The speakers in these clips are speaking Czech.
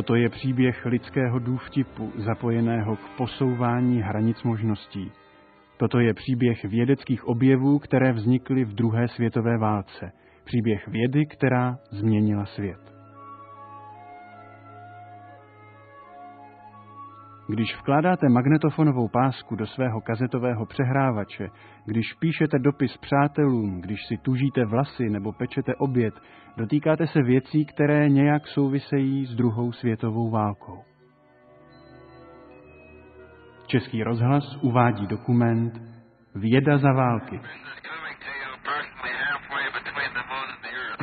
Toto je příběh lidského důvtipu, zapojeného k posouvání hranic možností. Toto je příběh vědeckých objevů, které vznikly v druhé světové válce. Příběh vědy, která změnila svět. Když vkládáte magnetofonovou pásku do svého kazetového přehrávače, když píšete dopis přátelům, když si tužíte vlasy nebo pečete oběd, dotýkáte se věcí, které nějak souvisejí s druhou světovou válkou. Český rozhlas uvádí dokument Věda za války.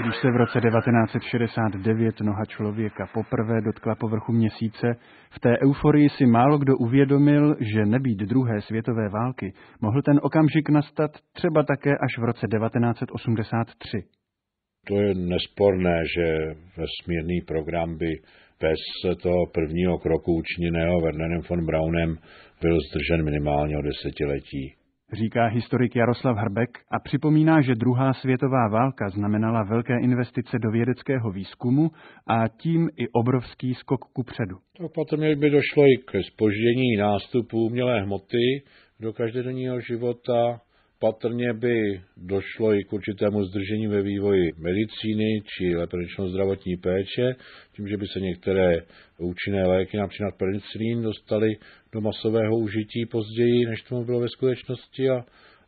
Když se v roce 1969 noha člověka poprvé dotkla povrchu Měsíce, v té euforii si málo kdo uvědomil, že nebýt druhé světové války, mohl ten okamžik nastat třeba také až v roce 1983. To je nesporné, že vesmírný program by bez toho prvního kroku učiněného Wernerem von Braunem byl zdržen minimálně o desetiletí. Říká historik Jaroslav Hrbek a připomíná, že druhá světová válka znamenala velké investice do vědeckého výzkumu a tím i obrovský skok kupředu. Patrně by došlo i ke zpoždění nástupu umělé hmoty do každodenního života. Patrně by došlo i k určitému zdržení ve vývoji medicíny či lépe řečeno zdravotní péče, tím, že by se některé účinné léky, například penicilin, dostaly do masového užití později, než tomu bylo ve skutečnosti, a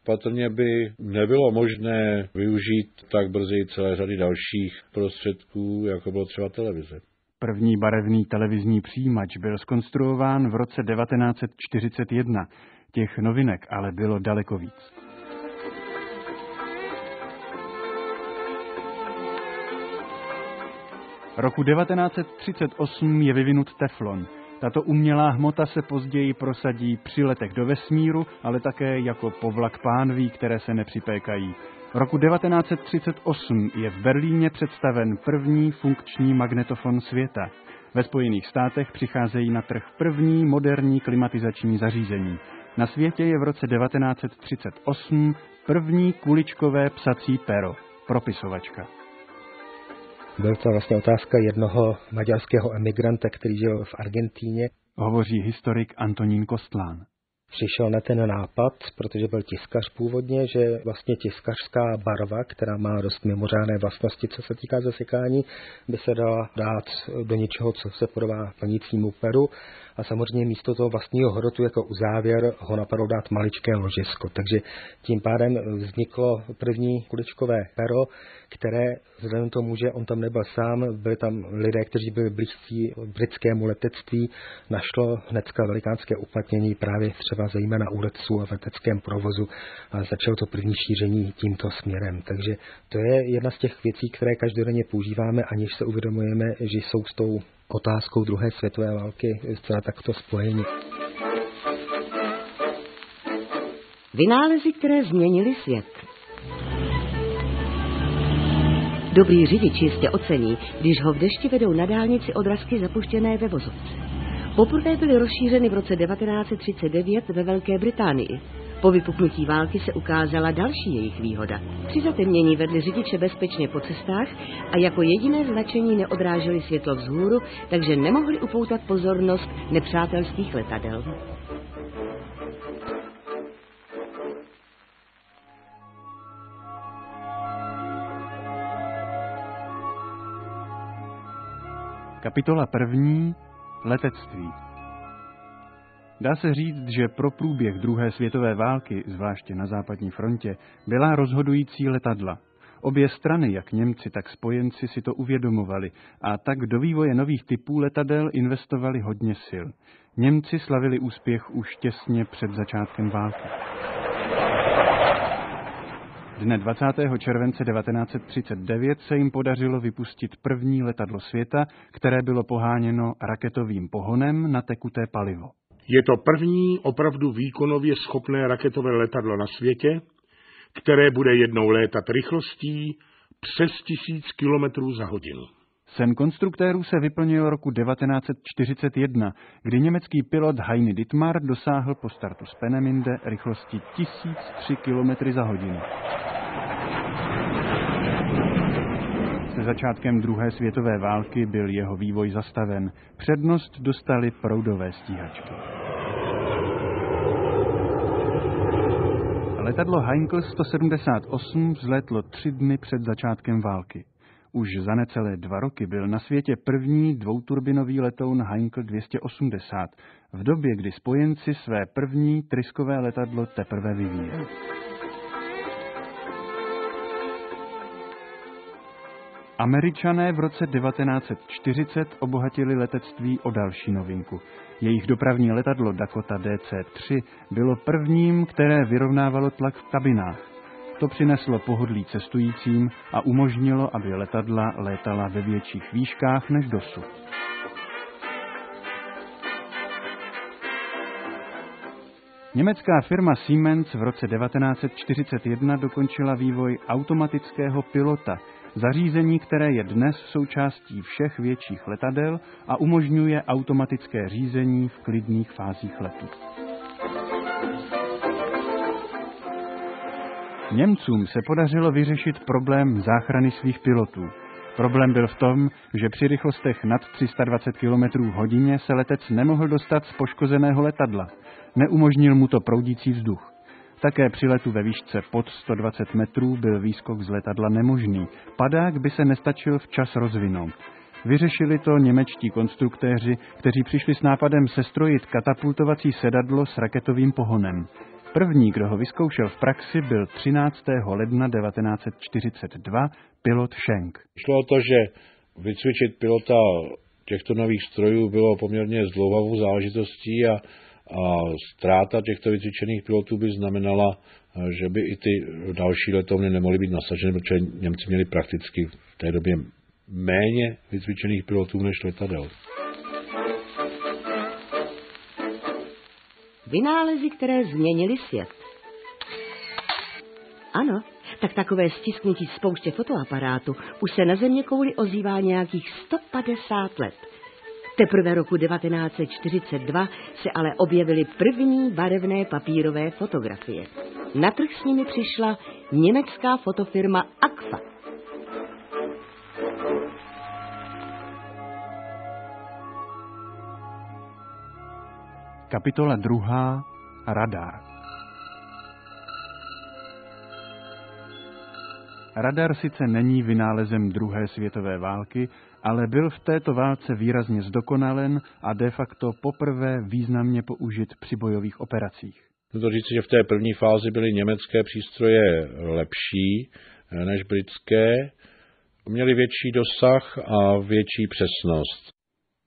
patrně by nebylo možné využít tak brzy celé řady dalších prostředků, jako bylo třeba televize. První barevný televizní přijímač byl zkonstruován v roce 1941. Těch novinek ale bylo daleko víc. Roku 1938 je vyvinut teflon. Tato umělá hmota se později prosadí při letech do vesmíru, ale také jako povlak pánví, které se nepřipékají. Roku 1938 je v Berlíně představen první funkční magnetofon světa. Ve Spojených státech přicházejí na trh první moderní klimatizační zařízení. Na světě je v roce 1938 první kuličkové psací pero, propisovačka. Byl to vlastně otázka jednoho maďarského emigranta, který žil v Argentíně. Hovoří historik Antonín Kostlán. Přišel na ten nápad, protože byl tiskař původně, že vlastně tiskařská barva, která má dost mimořádné vlastnosti, co se týká zasekání, by se dala dát do něčeho, co se podobá plnícímu peru. A samozřejmě místo toho vlastního hrotu jako uzávěr ho napadlo dát maličké ložisko. Takže tím pádem vzniklo první kuličkové pero, které vzhledem tomu, že on tam nebyl sám, byli tam lidé, kteří byli blízcí britskému letectví, našlo hnedka velikánské uplatnění právě třeba zejména u letců a v leteckém provozu a začalo to první šíření tímto směrem. Takže to je jedna z těch věcí, které každodenně používáme, aniž se uvědomujeme, že jsou s tou otázkou druhé světové války zcela takto spojení. Vynálezy, které změnily svět. Dobrý řidič jistě ocení, když ho v dešti vedou na dálnici odrazky zapuštěné ve vozovce. Poprvé byly rozšířeny v roce 1939 ve Velké Británii. Po vypuknutí války se ukázala další jejich výhoda. Při zatemnění vedli řidiče bezpečně po cestách a jako jediné značení neodráželi světlo vzhůru, takže nemohli upoutat pozornost nepřátelských letadel. Kapitola 1. Letectví. Dá se říct, že pro průběh druhé světové války, zvláště na západní frontě, byla rozhodující letadla. Obě strany, jak Němci, tak spojenci, si to uvědomovali a tak do vývoje nových typů letadel investovali hodně sil. Němci slavili úspěch už těsně před začátkem války. Dne 20. července 1939 se jim podařilo vypustit první letadlo světa, které bylo poháněno raketovým pohonem na tekuté palivo. Je to první opravdu výkonově schopné raketové letadlo na světě, které bude jednou létat rychlostí přes 1000 km za hodinu. Sen konstruktérů se vyplnil roku 1941, kdy německý pilot Heini Dittmar dosáhl po startu z Peenemünde rychlosti 1003 km za hodinu. Se začátkem druhé světové války byl jeho vývoj zastaven. Přednost dostaly proudové stíhačky. Letadlo Heinkel 178 vzlétlo 3 dny před začátkem války. Už za necelé 2 roky byl na světě první dvouturbinový letoun Heinkel 280, v době, kdy spojenci své první tryskové letadlo teprve vyvíjeli. Američané v roce 1940 obohatili letectví o další novinku. Jejich dopravní letadlo Dakota DC-3 bylo prvním, které vyrovnávalo tlak v kabinách. To přineslo pohodlí cestujícím a umožnilo, aby letadla létala ve větších výškách než dosud. Německá firma Siemens v roce 1941 dokončila vývoj automatického pilota, zařízení, které je dnes součástí všech větších letadel a umožňuje automatické řízení v klidných fázích letu. Němcům se podařilo vyřešit problém záchrany svých pilotů. Problém byl v tom, že při rychlostech nad 320 km/h se letec nemohl dostat z poškozeného letadla. Neumožnil mu to proudící vzduch. Také při letu ve výšce pod 120 metrů byl výskok z letadla nemožný. Padák by se nestačil včas rozvinout. Vyřešili to němečtí konstruktéři, kteří přišli s nápadem sestrojit katapultovací sedadlo s raketovým pohonem. První, kdo ho vyzkoušel v praxi, byl 13. ledna 1942 pilot Schenk. Šlo o to, že vycvičit pilota těchto nových strojů bylo poměrně zdlouhavou záležitostí a ztráta těchto vycvičených pilotů by znamenala, že by i ty další letouny nemohly být nasaženy, protože Němci měli prakticky v té době méně vycvičených pilotů než letadel. Vynálezy, které změnily svět. Ano, tak takové stisknutí spouště fotoaparátu už se na zeměkouli ozývá nějakých 150 let. Teprve roku 1942 se ale objevily první barevné papírové fotografie. Na trh s nimi přišla německá fotofirma Agfa. Kapitola 2. Radar. Radar sice není vynálezem druhé světové války, ale byl v této válce výrazně zdokonalen a de facto poprvé významně použit při bojových operacích. Můžu říct, že v té první fázi byly německé přístroje lepší než britské, měly větší dosah a větší přesnost.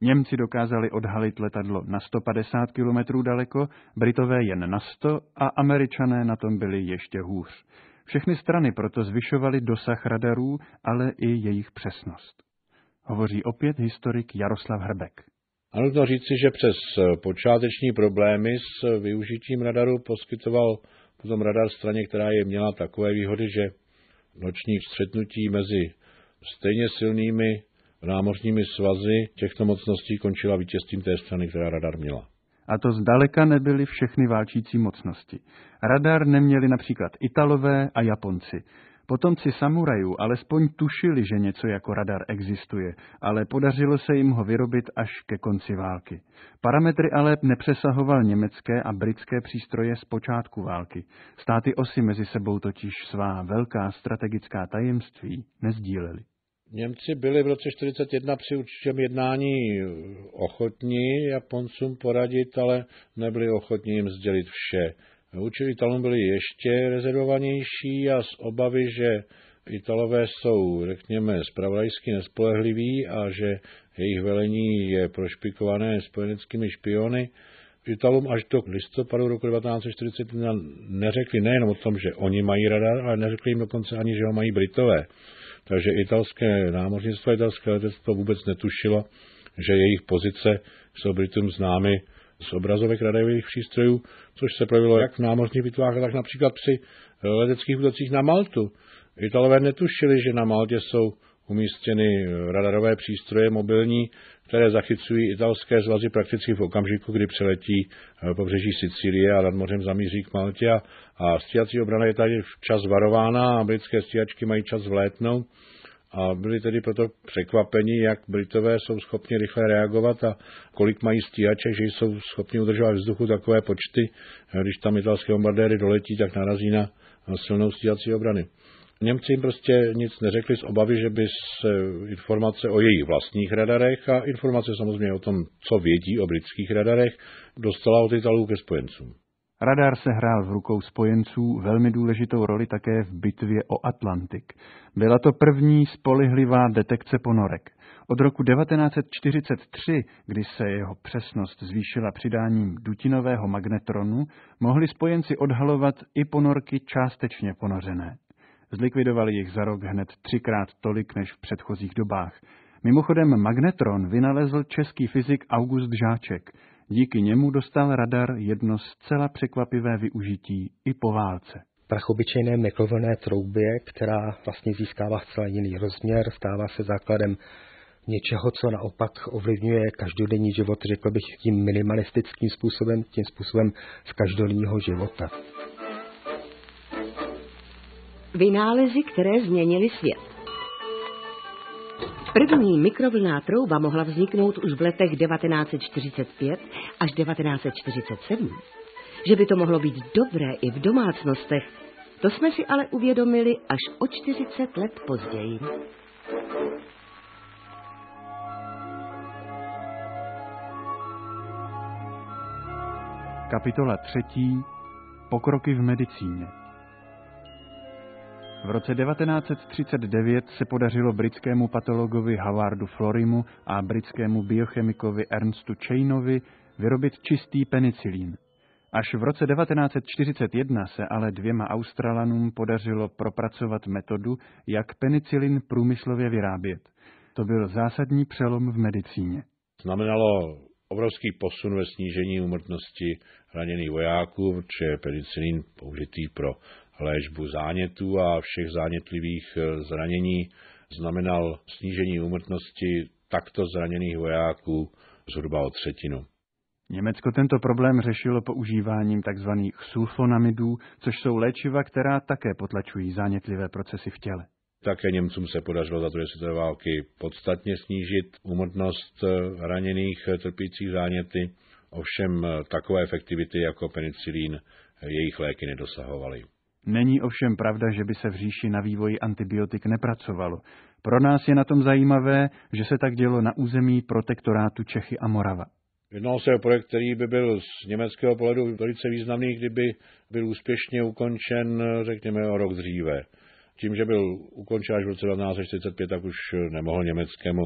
Němci dokázali odhalit letadlo na 150 km daleko, Britové jen na 100 a Američané na tom byli ještě hůř. Všechny strany proto zvyšovaly dosah radarů, ale i jejich přesnost. Hovoří opět historik Jaroslav Hrbek. Ano, to říci, že přes počáteční problémy s využitím radaru poskytoval potom radar straně, která je měla takové výhody, že noční střetnutí mezi stejně silnými námořními svazy těchto mocností končila vítězstvím té strany, která radar měla. A to zdaleka nebyly všechny válčící mocnosti. Radar neměli například Italové a Japonci. Potomci samurajů alespoň tušili, že něco jako radar existuje, ale podařilo se jim ho vyrobit až ke konci války. Parametry ale nepřesahoval německé a britské přístroje z počátku války. Státy osy mezi sebou totiž svá velká strategická tajemství nezdíleli. Němci byli v roce 1941 při určitém jednání ochotní Japoncům poradit, ale nebyli ochotní jim sdělit vše. Vůči Italům byli ještě rezervovanější a z obavy, že Italové jsou, řekněme, zpravodajsky nespolehliví a že jejich velení je prošpikované spojeneckými špiony, Italům až do listopadu roku 1941 neřekli nejenom o tom, že oni mají radar, ale neřekli jim dokonce ani, že ho mají Britové. Takže italské námořnictvo, italské letectvo vůbec netušilo, že jejich pozice jsou Britům známy z obrazovek radarových přístrojů, což se projevilo jak v námořních bitvách, tak například při leteckých útocích na Maltu. Italové netušili, že na Maltě jsou umístěny radarové přístroje mobilní, které zachycují italské svazy prakticky v okamžiku, kdy přeletí pobřeží Sicílie a nad mořem zamíří k Maltě a stíhací obrana je tady včas varována a britské stíhačky mají čas vlétnout a byli tedy proto překvapeni, jak Britové jsou schopni rychle reagovat a kolik mají stíhače, že jsou schopni udržovat vzduchu takové počty. Když tam italské bombardéry doletí, tak narazí na silnou stíhací obrany. Němci jim prostě nic neřekli z obavy, že by se informace o jejich vlastních radarech a informace samozřejmě o tom, co vědí o britských radarech, dostala od Italů ke spojencům. Radar se hrál v rukou spojenců velmi důležitou roli také v bitvě o Atlantik. Byla to první spolehlivá detekce ponorek. Od roku 1943, kdy se jeho přesnost zvýšila přidáním dutinového magnetronu, mohli spojenci odhalovat i ponorky částečně ponořené. Zlikvidovali jich za rok hned 3krát tolik než v předchozích dobách. Mimochodem magnetron vynalezl český fyzik August Žáček. Díky němu dostal radar jedno zcela překvapivé využití i po válce. Prachobyčejné mikrovlnné troubě, která vlastně získává zcela jiný rozměr, stává se základem něčeho, co naopak ovlivňuje každodenní život, řekl bych tím minimalistickým způsobem, tím způsobem z každodenního života. Vynálezy, které změnily svět. První mikrovlnná trouba mohla vzniknout už v letech 1945 až 1947. Že by to mohlo být dobré i v domácnostech, to jsme si ale uvědomili až o 40 let později. Kapitola 3. Pokroky v medicíně. V roce 1939 se podařilo britskému patologovi Howardu Florimu a britskému biochemikovi Ernstu Chainovi vyrobit čistý penicilín. Až v roce 1941 se ale 2 Australanům podařilo propracovat metodu, jak penicilin průmyslově vyrábět. To byl zásadní přelom v medicíně. Znamenalo obrovský posun ve snížení úmrtnosti raněných vojáků, protože penicilin použitý pro léčbu zánětů a všech zánětlivých zranění znamenal snížení úmrtnosti takto zraněných vojáků zhruba o 1/3. Německo tento problém řešilo používáním tzv. Sulfonamidů, což jsou léčiva, která také potlačují zánětlivé procesy v těle. Také Němcům se podařilo za druhé světové války podstatně snížit úmrtnost raněných trpících záněty, ovšem takové efektivity jako penicilín jejich léky nedosahovaly. Není ovšem pravda, že by se v říši na vývoji antibiotik nepracovalo. Pro nás je na tom zajímavé, že se tak dělo na území protektorátu Čechy a Morava. Jednalo se o projekt, který by byl z německého pohledu velice významný, kdyby byl úspěšně ukončen, řekněme, o rok dříve. Tím, že byl ukončen až v roce 1945, tak už nemohl německému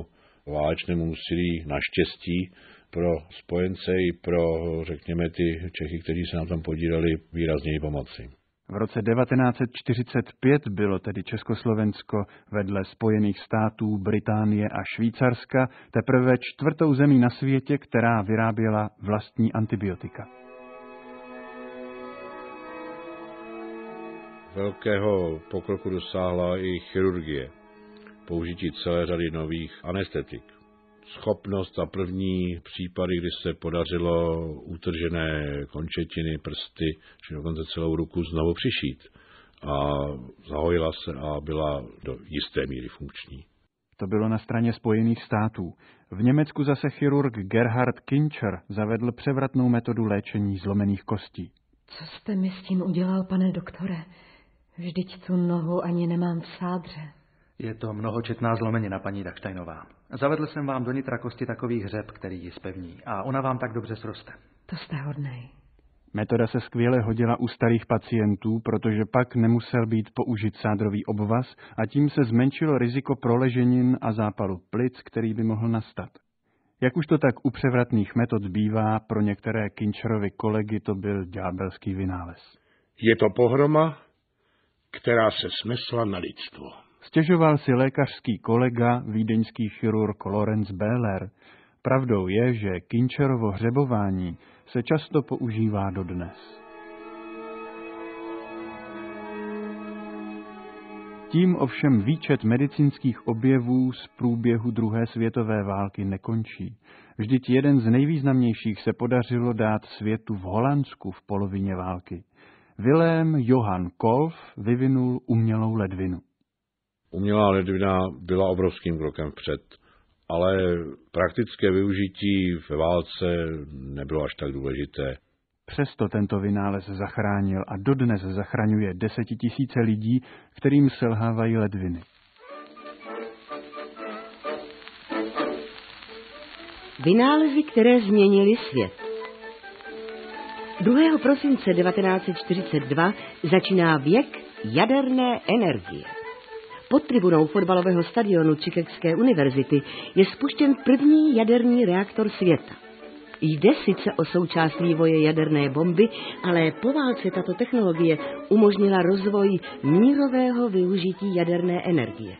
válečnému úsilí naštěstí pro spojence i pro, řekněme, ty Čechy, kteří se na tom podíleli, výrazněji pomoci. V roce 1945 bylo tedy Československo vedle Spojených států, Británie a Švýcarska teprve 4. zemí na světě, která vyráběla vlastní antibiotika. Velkého pokroku dosáhla i chirurgie, použití celé řady nových anestetik. Schopnost a první případy, kdy se podařilo utržené končetiny, prsty, či dokonce celou ruku znovu přišít. A zahojila se a byla do jisté míry funkční. To bylo na straně Spojených států. V Německu zase chirurg Gerhard Kincher zavedl převratnou metodu léčení zlomených kostí. Co jste mi s tím udělal, pane doktore? Vždyť tu nohu ani nemám v sádře. Je to mnohočetná zlomenina, paní Dachsteinová. Zavedl jsem vám do nitra kosti takový hřeb, který ji zpevní, a ona vám tak dobře sroste. To jste hodnej. Metoda se skvěle hodila u starých pacientů, protože pak nemusel být použit sádrový obvaz a tím se zmenšilo riziko proleženin a zápalu plic, který by mohl nastat. Jak už to tak u převratných metod bývá, pro některé Kincherovy kolegy to byl ďábelský vynález. Je to pohroma, která se snesla na lidstvo. Stěžoval si lékařský kolega, vídeňský chirurg Lorenz Behler. Pravdou je, že Kincherovo hřebování se často používá dodnes. Tím ovšem výčet medicínských objevů z průběhu druhé světové války nekončí. Vždyť jeden z nejvýznamnějších se podařilo dát světu v Holandsku v polovině války. Wilhelm Johann Kolff vyvinul umělou ledvinu. Umělá ledvina byla obrovským krokem vpřed, ale praktické využití ve válce nebylo až tak důležité. Přesto tento vynález zachránil a dodnes zachraňuje 10 000 lidí, kterým selhávají ledviny. Vynálezy, které změnily svět. 2. prosince 1942 začíná věk jaderné energie. Pod tribunou fotbalového stadionu Chicagské univerzity je spuštěn první jaderný reaktor světa. Jde sice o součást vývoje jaderné bomby, ale po válce tato technologie umožnila rozvoj mírového využití jaderné energie.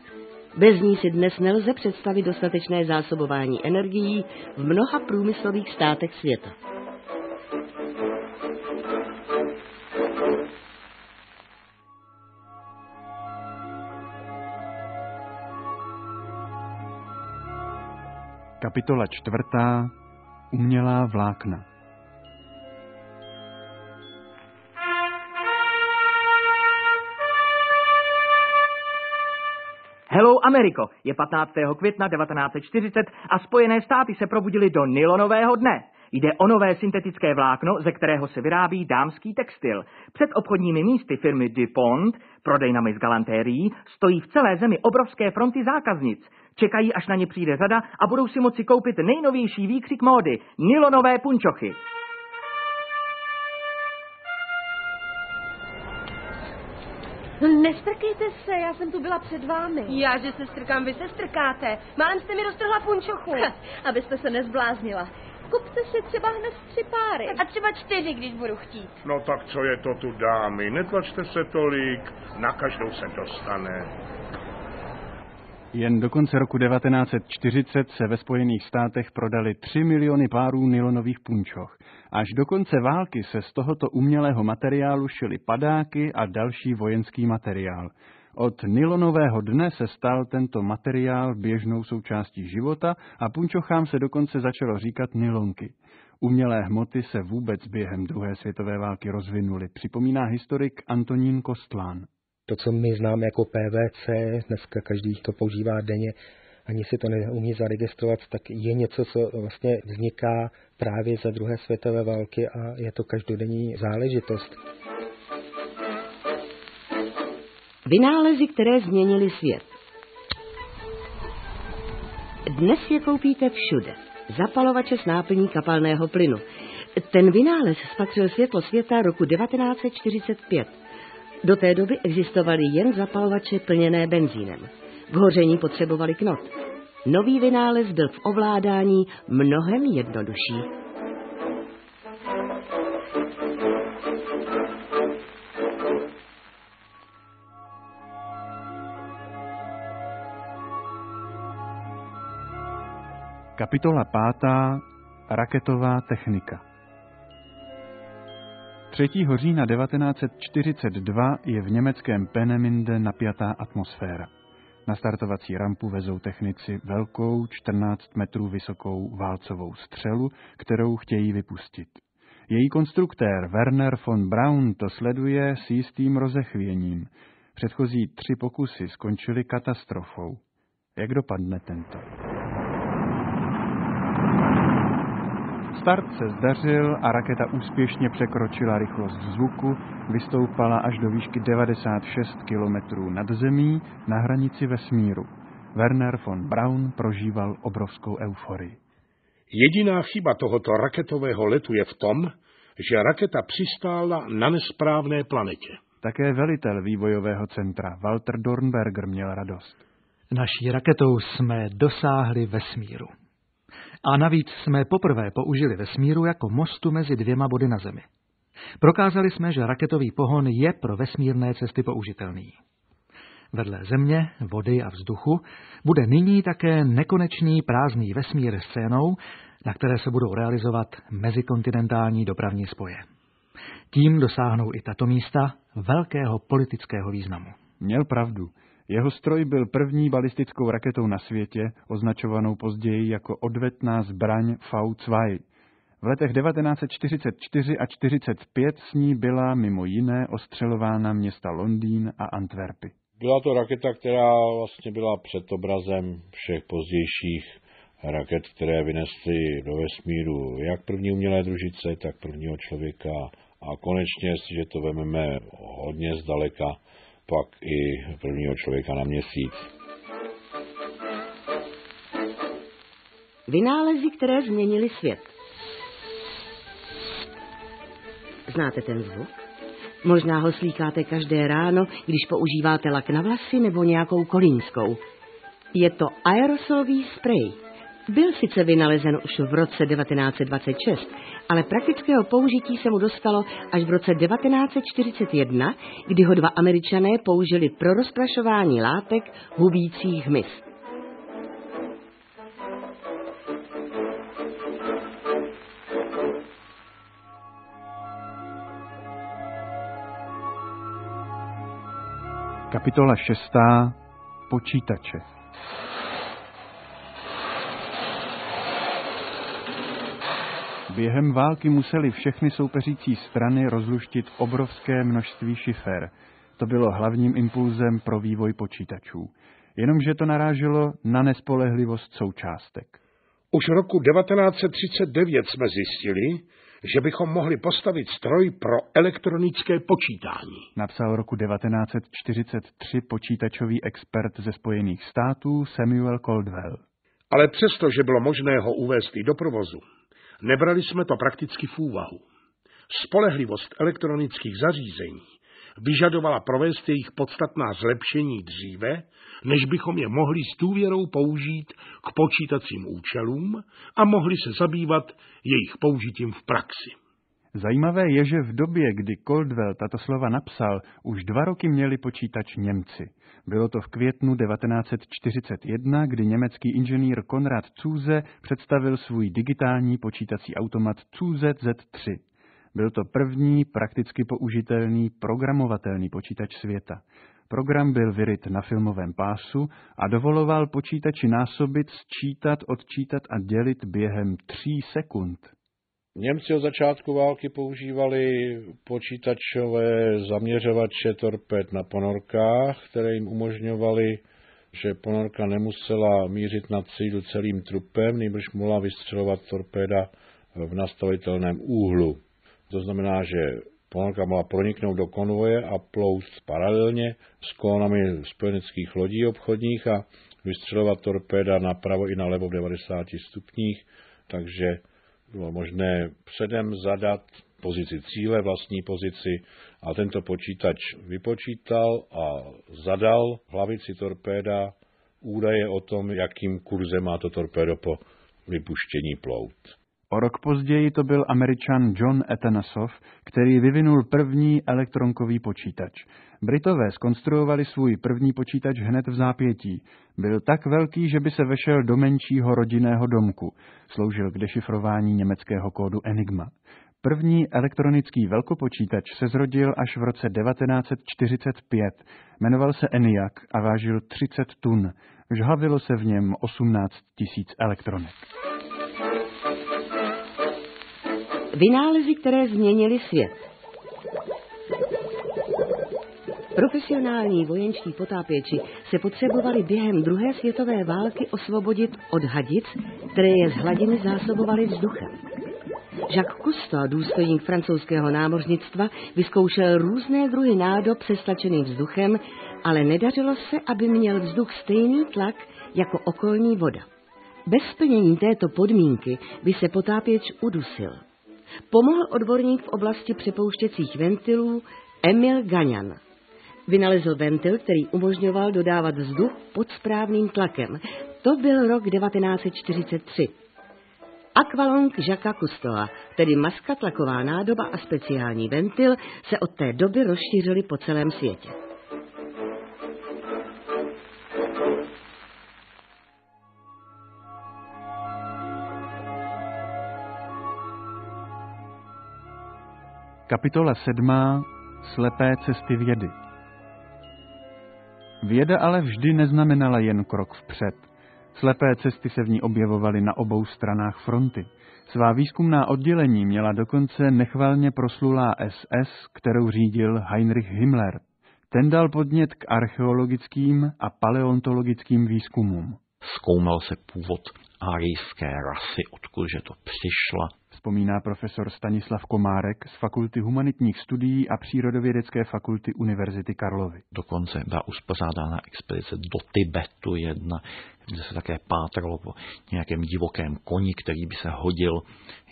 Bez ní si dnes nelze představit dostatečné zásobování energií v mnoha průmyslových státech světa. Kapitola 4. Umělá vlákna. Hello Ameriko, je 15. května 1940 a Spojené státy se probudily do nylonového dne. Jde o nové syntetické vlákno, ze kterého se vyrábí dámský textil. Před obchodními místy firmy DuPont, prodejnami z galantérií, stojí v celé zemi obrovské fronty zákaznic. Čekají, až na ně přijde řada a budou si moci koupit nejnovější výkřik módy – nylonové punčochy. Nestrkejte se, já jsem tu byla před vámi. Já, že se strkám, vy se strkáte. Málem jste mi roztrhla punčochu. Abyste se nezbláznila. Kupte si třeba hned 3 páry. A třeba 4, když budu chtít. No tak co je to tu, dámy? Netlačte se tolik, na každou se dostane. Jen do konce roku 1940 se ve Spojených státech prodali 3 miliony párů nylonových punčoch. Až do konce války se z tohoto umělého materiálu šily padáky a další vojenský materiál. Od nylonového dne se stal tento materiál běžnou součástí života a punčochám se dokonce začalo říkat nylonky. Umělé hmoty se vůbec během druhé světové války rozvinuly, připomíná historik Antonín Kostlán. To, co my známe jako PVC, dneska každý to používá denně, ani si to neumí zaregistrovat, tak je něco, co vlastně vzniká právě za druhé světové války a je to každodenní záležitost. Vynálezy, které změnily svět. Dnes je koupíte všude. Zapalovače s náplní kapalného plynu. Ten vynález spatřil světlo světa roku 1945. Do té doby existovaly jen zapalovače plněné benzínem. K hoření potřebovali knot. Nový vynález byl v ovládání mnohem jednodušší. Kapitola 5. Raketová technika. 3. října 1942 je v německém Peenemünde napjatá atmosféra. Na startovací rampu vezou technici velkou 14 metrů vysokou válcovou střelu, kterou chtějí vypustit. Její konstruktér Werner von Braun to sleduje s jistým rozechvěním. Předchozí 3 pokusy skončily katastrofou. Jak dopadne tento? Start se zdařil a raketa úspěšně překročila rychlost zvuku, vystoupala až do výšky 96 km nad zemí na hranici vesmíru. Werner von Braun prožíval obrovskou euforii. Jediná chyba tohoto raketového letu je v tom, že raketa přistála na nesprávné planetě. Také velitel vývojového centra Walter Dornberger měl radost. Naší raketou jsme dosáhli vesmíru. A navíc jsme poprvé použili vesmíru jako mostu mezi 2 body na Zemi. Prokázali jsme, že raketový pohon je pro vesmírné cesty použitelný. Vedle Země, vody a vzduchu bude nyní také nekonečný prázdný vesmír scénou, na které se budou realizovat mezikontinentální dopravní spoje. Tím dosáhnou i tato místa velkého politického významu. Měl pravdu. Jeho stroj byl první balistickou raketou na světě, označovanou později jako odvetná zbraň V2. V letech 1944 a 1945 s ní byla mimo jiné ostřelována města Londýn a Antwerpy. Byla to raketa, která vlastně byla předobrazem všech pozdějších raket, které vynesly do vesmíru jak první umělé družice, tak prvního člověka a konečně, jestliže to vezmeme hodně zdaleka, pak i prvního člověka na Měsíc. Vynálezy, které změnily svět. Znáte ten zvuk? Možná ho slýcháte každé ráno, když používáte lak na vlasy nebo nějakou kolínskou. Je to aerosolový sprej. Byl sice vynalezen už v roce 1926, ale praktického použití se mu dostalo až v roce 1941, kdy ho dva Američané použili pro rozprašování látek hubících hmyz. Kapitola 6. Počítače. Během války museli všechny soupeřící strany rozluštit obrovské množství šifer. To bylo hlavním impulzem pro vývoj počítačů. Jenomže to naráželo na nespolehlivost součástek. Už roku 1939 jsme zjistili, že bychom mohli postavit stroj pro elektronické počítání. Napsal roku 1943 počítačový expert ze Spojených států Samuel Caldwell. Ale přesto, že bylo možné ho uvést i do provozu, nebrali jsme to prakticky v úvahu. Spolehlivost elektronických zařízení vyžadovala provést jejich podstatná zlepšení dříve, než bychom je mohli s důvěrou použít k počítacím účelům a mohli se zabývat jejich použitím v praxi. Zajímavé je, že v době, kdy Caldwell tato slova napsal, už 2 roky měli počítač Němci. Bylo to v květnu 1941, kdy německý inženýr Konrad Zuse představil svůj digitální počítací automat Zuse Z3. Byl to první prakticky použitelný programovatelný počítač světa. Program byl vyryt na filmovém pásu a dovoloval počítači násobit, sčítat, odčítat a dělit během 3 sekund. Němci od začátku války používali počítačové zaměřovače torpéd na ponorkách, které jim umožňovaly, že ponorka nemusela mířit na cíl celým trupem, nýbrž mohla vystřelovat torpéda v nastavitelném úhlu. To znamená, že ponorka mohla proniknout do konvoje a plout paralelně s kolonami spojeneckých lodí obchodních a vystřelovat torpéda napravo i nalevo v 90 stupních, takže bylo možné předem zadat pozici cíle, vlastní pozici, a tento počítač vypočítal a zadal hlavici torpéda údaje o tom, jakým kurzem má to torpédo po vypuštění plout. O rok později to byl Američan John Atanasoff, který vyvinul první elektronkový počítač. Britové zkonstruovali svůj první počítač hned v zápětí. Byl tak velký, že by se vešel do menšího rodinného domku. Sloužil k dešifrování německého kódu Enigma. První elektronický velkopočítač se zrodil až v roce 1945. Jmenoval se ENIAC a vážil 30 tun. Žhavilo se v něm 18 000 elektronek. Vynálezy, které změnily svět. Profesionální vojenští potápěči se potřebovali během druhé světové války osvobodit od hadic, které je z hladiny zásobovaly vzduchem. Jacques Cousteau, důstojník francouzského námořnictva, vyzkoušel různé druhy nádob se stlačeným vzduchem, ale nedařilo se, aby měl vzduch stejný tlak jako okolní voda. Bez splnění této podmínky by se potápěč udusil. Pomohl odborník v oblasti přepouštěcích ventilů Emil Gagnan. Vynalezl ventil, který umožňoval dodávat vzduch pod správným tlakem. To byl rok 1943. Aqualung Jacquesa Cousteaua, tedy maska, tlaková nádoba a speciální ventil, se od té doby rozšířily po celém světě. Kapitola 7. Slepé cesty vědy. Věda ale vždy neznamenala jen krok vpřed. Slepé cesty se v ní objevovaly na obou stranách fronty. Svá výzkumná oddělení měla dokonce nechvalně proslulá SS, kterou řídil Heinrich Himmler. Ten dal podnět k archeologickým a paleontologickým výzkumům. Zkoumal se původ árijské rasy, odkudže to přišla. Vzpomíná profesor Stanislav Komárek z Fakulty humanitních studií a Přírodovědecké fakulty Univerzity Karlovy. Dokonce byla uspořádána expedice do Tibetu jedna, kde se také pátralo po nějakém divokém koni, který by se hodil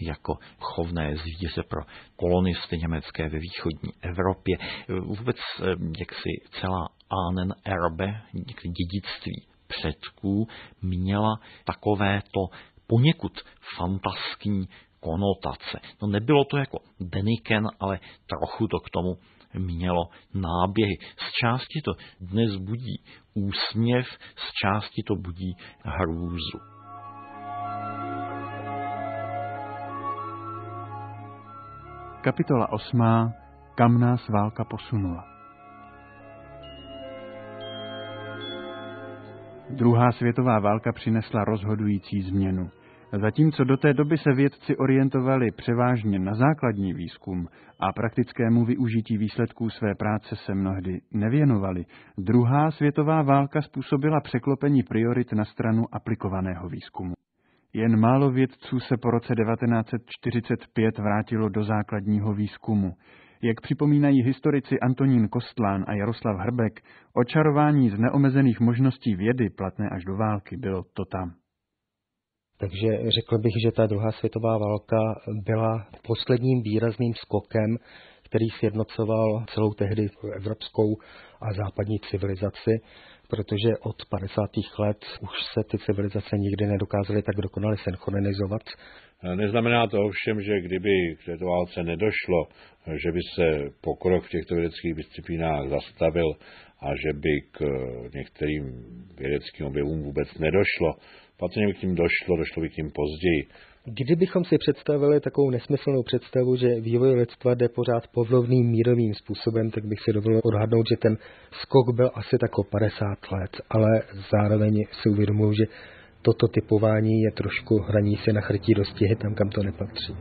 jako chovné zvíře pro kolonisty německé ve východní Evropě. Vůbec jaksi celá Ahnenerbe, dědictví předků, měla takovéto poněkud fantastní konotace. No nebylo to jako Deniken, ale trochu to k tomu mělo náběhy. Z části to dnes budí úsměv, z části to budí hrůzu. Kapitola 8. Kam nás válka posunula. Druhá světová válka přinesla rozhodující změnu. Zatímco do té doby se vědci orientovali převážně na základní výzkum a praktickému využití výsledků své práce se mnohdy nevěnovali, druhá světová válka způsobila překlopení priorit na stranu aplikovaného výzkumu. Jen málo vědců se po roce 1945 vrátilo do základního výzkumu. Jak připomínají historici Antonín Kostlán a Jaroslav Hrbek, očarování z neomezených možností vědy platné až do války bylo to tam. Takže řekl bych, že ta druhá světová válka byla posledním výrazným skokem, který sjednocoval celou tehdy evropskou a západní civilizaci, protože od 50. let už se ty civilizace nikdy nedokázaly tak dokonale synchronizovat. Neznamená to ovšem, že kdyby k této válce nedošlo, že by se pokrok v těchto vědeckých disciplínách zastavil a že by k některým vědeckým objevům vůbec nedošlo. Patrně by k tím došlo by k tím později. Kdybychom si představili takovou nesmyslnou představu, že vývoj lidstva jde pořád povlovným mírovým způsobem, tak bych si dovolil odhadnout, že ten skok byl asi tak o 50 let, ale zároveň si uvědomuji, že toto typování je trošku hraní se na chrtí dostihy tam, kam to nepatří.